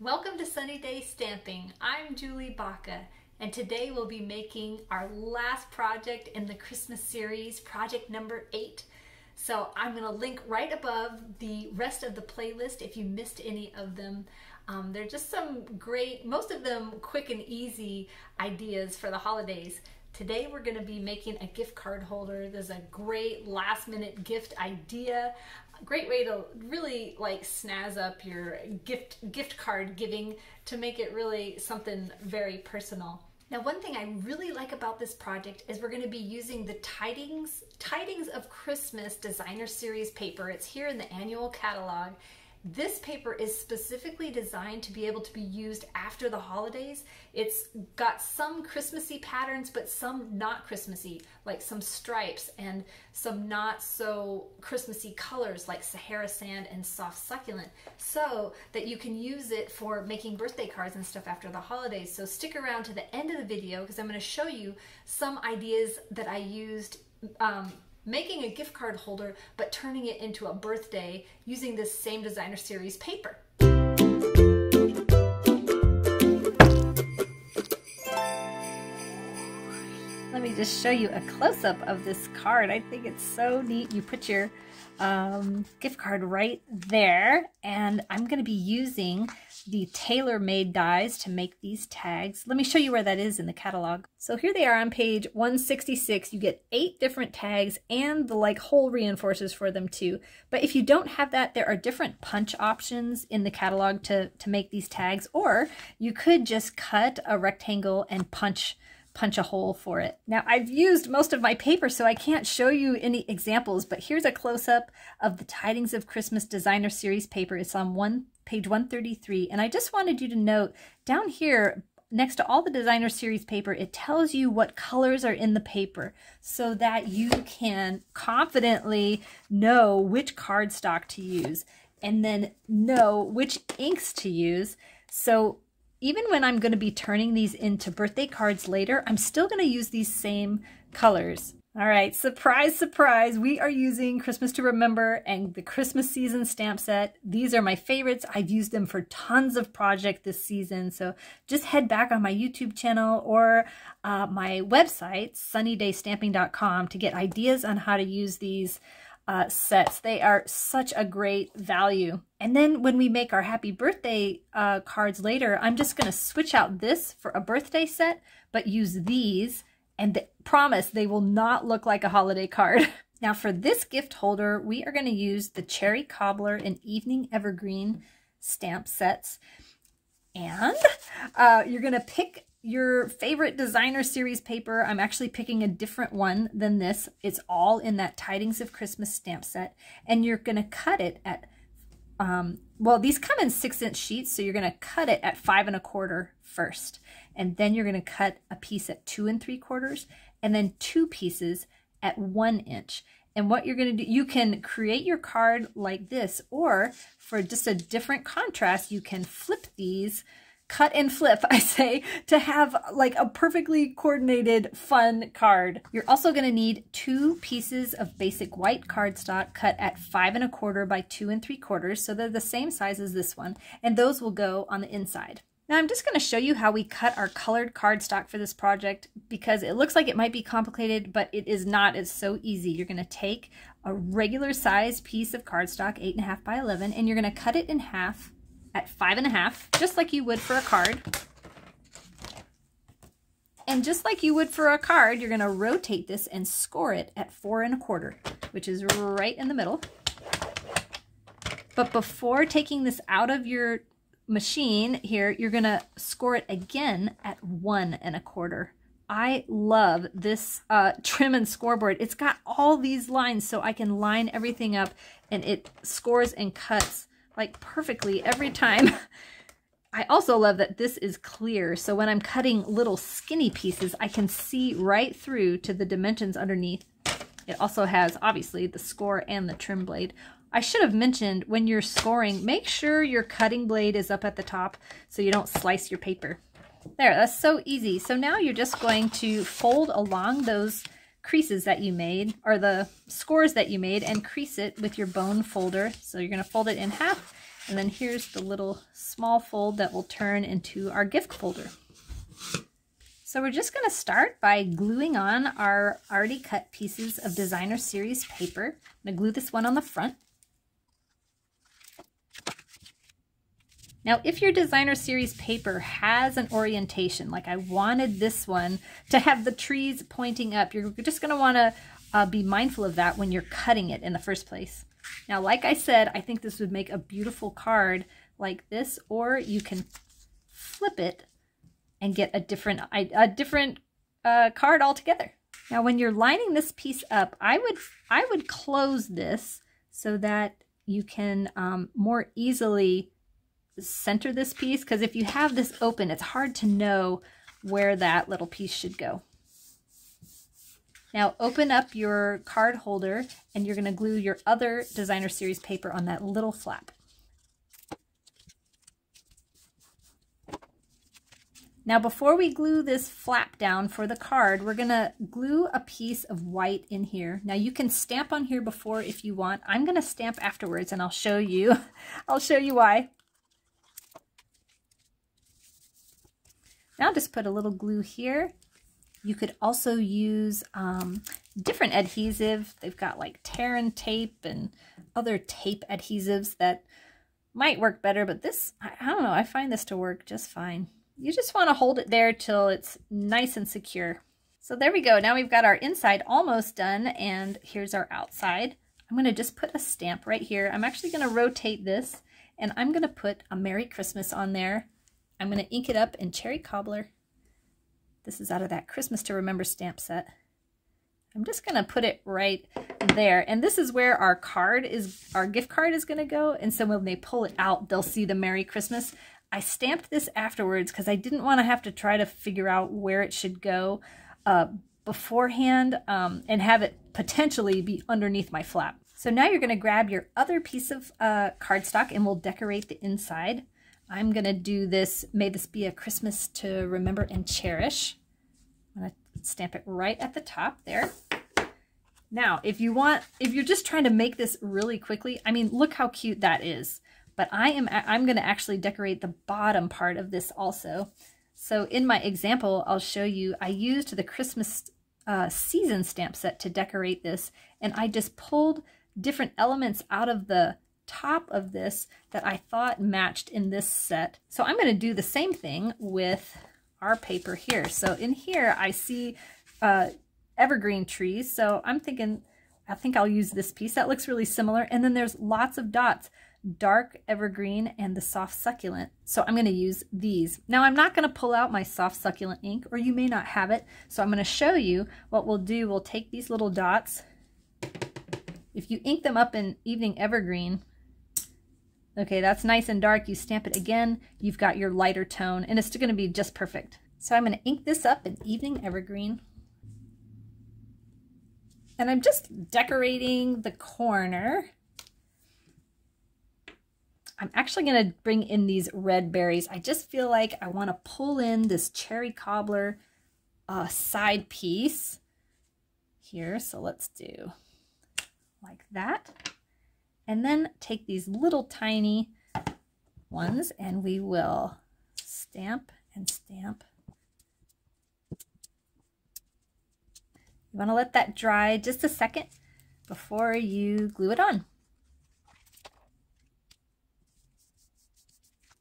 Welcome to Sunny Day Stamping. I'm Julie Baca, and today we'll be making our last project in the Christmas series, project number 8. So I'm going to link right above the rest of the playlist if you missed any of them. They're just some great, most of them quick and easy ideas for the holidays. Today we're going to be making a gift card holder. There's a great last minute gift idea. A great way to really like snazz up your gift card giving to make it really something very personal. Now, one thing I really like about this project is we're going to be using the Tidings of Christmas designer series paper. It's here in the annual catalog. This paper is specifically designed to be able to be used after the holidays. It's got some Christmassy patterns, but some not Christmassy, like some stripes and some not so Christmassy colors like Sahara Sand and Soft Succulent, so that you can use it for making birthday cards and stuff after the holidays. So stick around to the end of the video because I'm going to show you some ideas that I used making a gift card holder, but turning it into a birthday using this same designer series paper. Let me just show you a close-up of this card. I think it's so neat. You put your gift card right there, and I'm going to be using the tailor-made dies to make these tags. Let me show you where that is in the catalog. So here they are on page 166. You get 8 different tags and the like hole reinforcers for them too. But if you don't have that, there are different punch options in the catalog to make these tags, or you could just cut a rectangle and punch a hole for it. Now, I've used most of my paper, so I can't show you any examples, but here's a close-up of the Tidings of Christmas designer series paper. It's on page 133, and I just wanted you to note down here next to all the designer series paper, it tells you what colors are in the paper so that you can confidently know which cardstock to use and then know which inks to use. So even when I'm going to be turning these into birthday cards later, I'm still going to use these same colors. All right, surprise, surprise, we are using Christmas to Remember and the Christmas season stamp set. These are my favorites. I've used them for tons of projects this season, so just head back on my YouTube channel or my website, sunnydaystamping.com, to get ideas on how to use these sets. They are such a great value. And then when we make our happy birthday cards later, I'm just going to switch out this for a birthday set, but use these, and promise they will not look like a holiday card. Now for this gift holder, we are going to use the Cherry Cobbler and Evening Evergreen stamp sets. And you're going to pick your favorite designer series paper. I'm actually picking a different one than this. It's all in that Tidings of Christmas stamp set. And you're going to cut it at, well, these come in 6-inch sheets, so you're going to cut it at 5 1/4 first. And then you're going to cut a piece at 2 3/4, and then 2 pieces at 1 inch. And what you're going to do, you can create your card like this, or for just a different contrast, you can flip these, cut and flip, I say, to have like a perfectly coordinated fun card. You're also going to need 2 pieces of basic white cardstock cut at 5 1/4 by 2 3/4, so they're the same size as this one, and those will go on the inside. Now I'm just going to show you how we cut our colored cardstock for this project, because it looks like it might be complicated, but it is not. It's so easy. You're going to take a regular sized piece of cardstock, 8.5 by 11, and you're going to cut it in half at 5 1/2, just like you would for a card. And just like you would for a card, you're going to rotate this and score it at 4 1/4, which is right in the middle. But before taking this out of your machine here, you're going to score it again at 1 1/4. I love this trim and scoreboard. It's got all these lines, so I can line everything up, and it scores and cuts like perfectly every time. I also love that this is clear, so when I'm cutting little skinny pieces, I can see right through to the dimensions underneath. It also has, obviously, the score and the trim blade. I should have mentioned, when you're scoring, make sure your cutting blade is up at the top so you don't slice your paper. There, that's so easy. So now you're just going to fold along those creases that you made, or the scores that you made, and crease it with your bone folder. So you're going to fold it in half And then here's the little small fold that will turn into our gift folder. So we're just going to start by gluing on our already cut pieces of designer series paper. I'm going to glue this one on the front. Now, if your designer series paper has an orientation, like I wanted this one to have the trees pointing up, you're just going to want to be mindful of that when you're cutting it in the first place. Now, like I said, I think this would make a beautiful card like this, or you can flip it and get a different card altogether. Now, when you're lining this piece up, I would close this so that you can more easily center this piece, because if you have this open, it's hard to know where that little piece should go. Now open up your card holder and you're going to glue your other designer series paper on that little flap. Now before we glue this flap down for the card, we're going to glue a piece of white in here. Now you can stamp on here before if you want. I'm going to stamp afterwards and I'll show you why. Now just put a little glue here. You could also use different adhesive. They've got like tear and tape and other tape adhesives that might work better, but this, I don't know, I find this to work just fine. You just want to hold it there till it's nice and secure. So there we go. Now we've got our inside almost done, and here's our outside. I'm going to just put a stamp right here. I'm actually going to rotate this, and I'm going to put a Merry Christmas on there. I'm going to ink it up in Cherry Cobbler. This is out of that Christmas to Remember stamp set. I'm just going to put it right there. And this is where our gift card is going to go. And so when they pull it out, they'll see the Merry Christmas. I stamped this afterwards because I didn't want to have to try to figure out where it should go beforehand and have it potentially be underneath my flap. So now you're going to grab your other piece of cardstock and we'll decorate the inside. I'm going to do this, May This Be a Christmas to Remember and Cherish. I'm going to stamp it right at the top there. Now, if you're just trying to make this really quickly, I mean, look how cute that is. But I'm going to actually decorate the bottom part of this also. So in my example, I'll show you, I used the Christmas season stamp set to decorate this, and I just pulled different elements out of the top of this that I thought matched in this set. So I'm going to do the same thing with our paper here. So in here I see evergreen trees, so I think I'll use this piece. That looks really similar. And then there's lots of dots, dark evergreen and the soft succulent. So I'm going to use these. Now I'm not going to pull out my soft succulent ink, or you may not have it. So I'm going to show you what we'll do. We'll take these little dots. If you ink them up in Evening Evergreen, okay, that's nice and dark. You stamp it again, you've got your lighter tone, and it's going to be just perfect. So I'm going to ink this up in Evening Evergreen. And I'm just decorating the corner. I'm actually going to bring in these red berries. I just feel like I want to pull in this Cherry Cobbler side piece here. So let's do like that. And then take these little tiny ones and we will stamp and stamp. You want to let that dry just a second before you glue it on.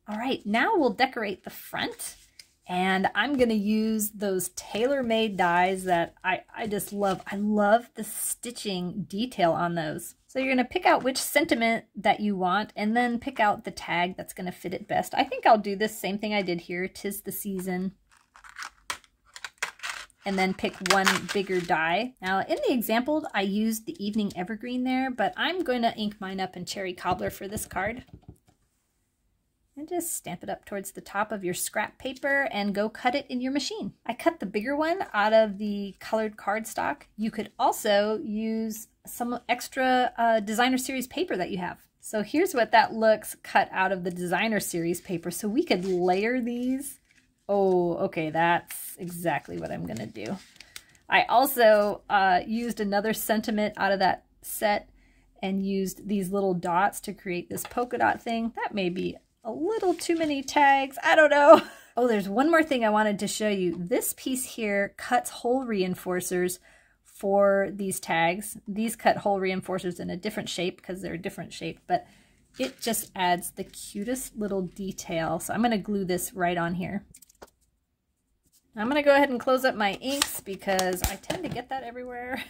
All right, now we'll decorate the front, and I'm going to use those tailor-made dies that I just love. I love the stitching detail on those. So you're going to pick out which sentiment that you want and then pick out the tag that's going to fit it best. I think I'll do this same thing I did here, 'Tis the Season, and then pick one bigger die. Now in the example, I used the Evening Evergreen there, but I'm going to ink mine up in Cherry Cobbler for this card. And just stamp it up towards the top of your scrap paper and go cut it in your machine. I cut the bigger one out of the colored cardstock. You could also use some extra designer series paper that you have. So here's what that looks cut out of the designer series paper. So we could layer these. Oh, okay, that's exactly what I'm gonna do. I also used another sentiment out of that set, and used these little dots to create this polka dot thing. That may be a little too many tags. I don't know. Oh, there's one more thing I wanted to show you. This piece here cuts hole reinforcers for these tags. These cut hole reinforcers in a different shape because they're a different shape, but it just adds the cutest little detail. So I'm going to glue this right on here. I'm going to go ahead and close up my inks because I tend to get that everywhere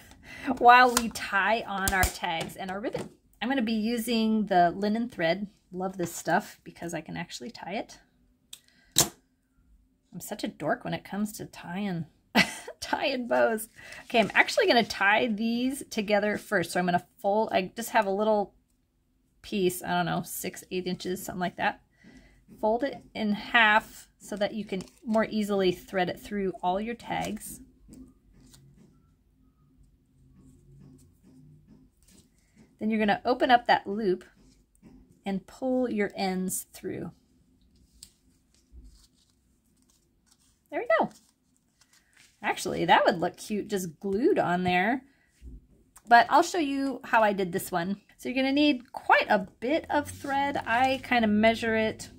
while we tie on our tags and our ribbon. I'm going to be using the linen thread. Love this stuff because I can actually tie it. I'm such a dork when it comes to tying bows. Okay, I'm actually going to tie these together first. So I'm going to fold. I just have a little piece, I don't know, 6-8 inches, something like that. Fold it in half so that you can more easily thread it through all your tags. Then you're going to open up that loop and pull your ends through. There we go. Actually, that would look cute just glued on there. But I'll show you how I did this one. So you're going to need quite a bit of thread. I kind of measure it,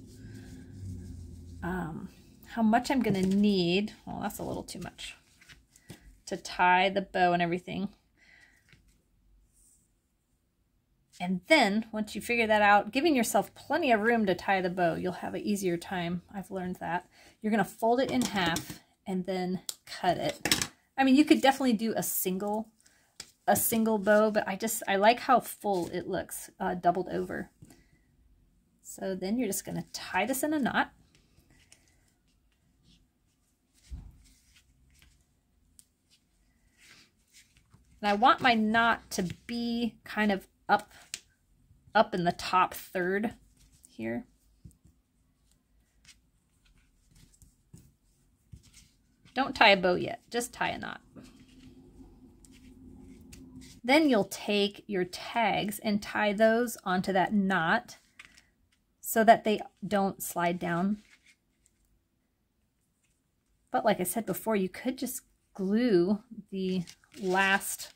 how much I'm going to need. Well, that's a little too much to tie the bow and everything. And then once you figure that out, giving yourself plenty of room to tie the bow, you'll have an easier time. I've learned that. You're going to fold it in half and then cut it. I mean, you could definitely do a single bow, but I like how full it looks, doubled over. So then you're just going to tie this in a knot. And I want my knot to be kind of up in the top third here. Don't tie a bow yet, just tie a knot. Then you'll take your tags and tie those onto that knot so that they don't slide down. But like I said before, you could just glue the last,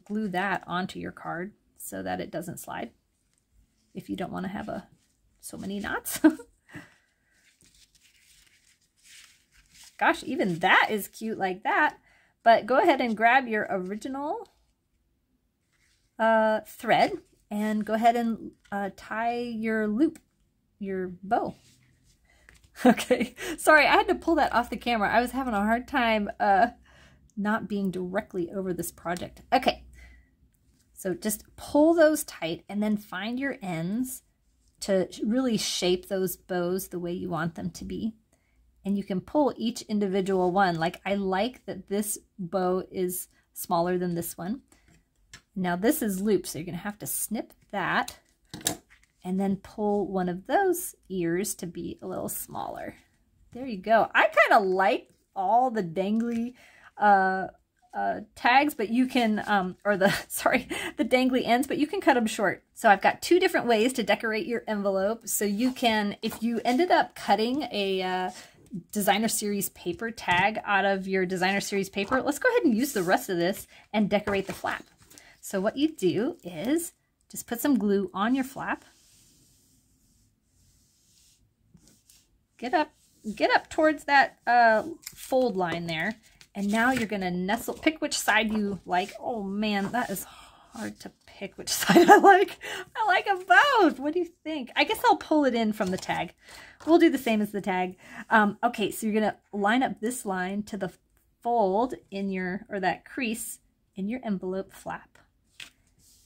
glue that onto your card so that it doesn't slide if you don't want to have so many knots. Gosh, even that is cute like that. But go ahead and grab your original thread and go ahead and tie your loop, your bow. Okay, sorry, I had to pull that off the camera. I was having a hard time not being directly over this project. Okay, so just pull those tight and then find your ends to really shape those bows the way you want them to be. And you can pull each individual one. Like, I like that this bow is smaller than this one. Now this is looped, so you're gonna have to snip that and then pull one of those ears to be a little smaller. There you go. I kind of like all the dangly tags, but you can, the dangly ends, but you can cut them short. So I've got two different ways to decorate your envelope. So you can, if you ended up cutting a designer series paper tag out of your designer series paper, let's go ahead and use the rest of this and decorate the flap. So what you do is just put some glue on your flap. Get up towards that fold line there. And now you're going to nestle, pick which side you like. Oh man, that is hard to pick which side I like. I like them both. What do you think? I guess I'll pull it in from the tag. We'll do the same as the tag. Okay, so you're going to line up this line to the fold in your, or that crease in your envelope flap.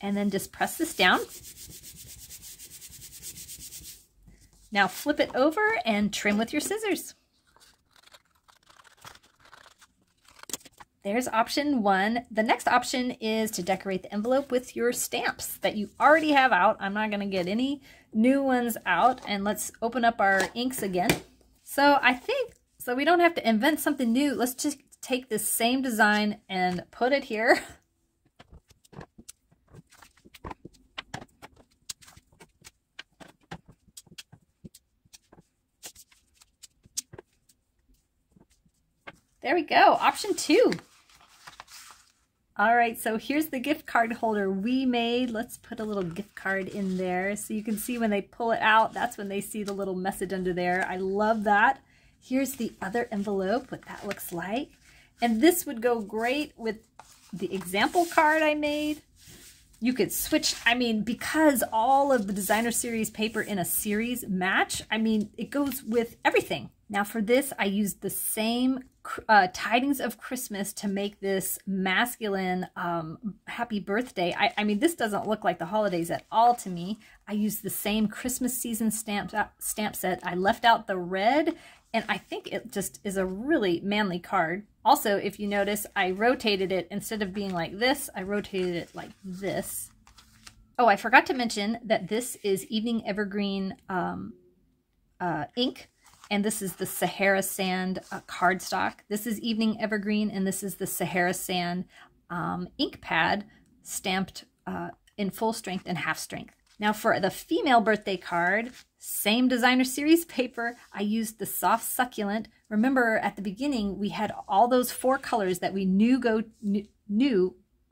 And then just press this down. Now flip it over and trim with your scissors. There's option one. The next option is to decorate the envelope with your stamps that you already have out. I'm not going to get any new ones out. And let's open up our inks again. So I think, so we don't have to invent something new. Let's just take this same design and put it here. There we go. Option two. All right, so here's the gift card holder we made. Let's put a little gift card in there so you can see when they pull it out, that's when they see the little message under there. I love that. Here's the other envelope, what that looks like. And this would go great with the example card I made. You could switch, I mean, because all of the designer series paper in a series match, I mean, it goes with everything. Now for this, I used the same Tidings of Christmas to make this masculine happy birthday. I mean, this doesn't look like the holidays at all to me. I used the same Christmas season stamp set. I left out the red, and I think it just is a really manly card. Also, if you notice, I rotated it. Instead of being like this, I rotated it like this. Oh, I forgot to mention that this is Evening Evergreen ink. And this is the Sahara Sand cardstock. This is Evening Evergreen, and this is the Sahara Sand ink pad stamped in full strength and half strength. Now for the female birthday card, same designer series paper. I used the Soft Succulent. Remember at the beginning, we had all those 4 colors that we knew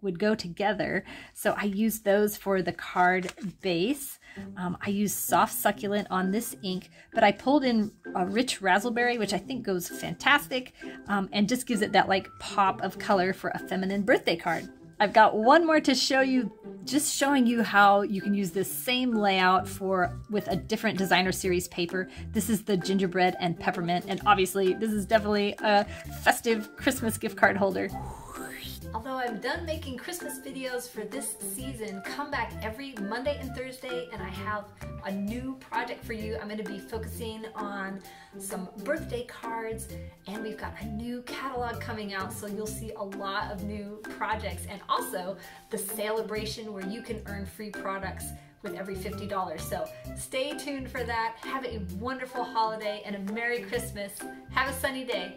would go together. So I used those for the card base. I used Soft Succulent on this ink, but I pulled in a rich raspberry, which I think goes fantastic, and just gives it that like pop of color for a feminine birthday card. I've got one more to show you, just showing you how you can use this same layout with a different designer series paper. This is the Gingerbread and Peppermint, and obviously this is definitely a festive Christmas gift card holder. Although I'm done making Christmas videos for this season, come back every Monday and Thursday and I have a new project for you. I'm going to be focusing on some birthday cards, and we've got a new catalog coming out, so you'll see a lot of new projects, and also the celebration where you can earn free products with every $50. So stay tuned for that. Have a wonderful holiday and a Merry Christmas. Have a sunny day.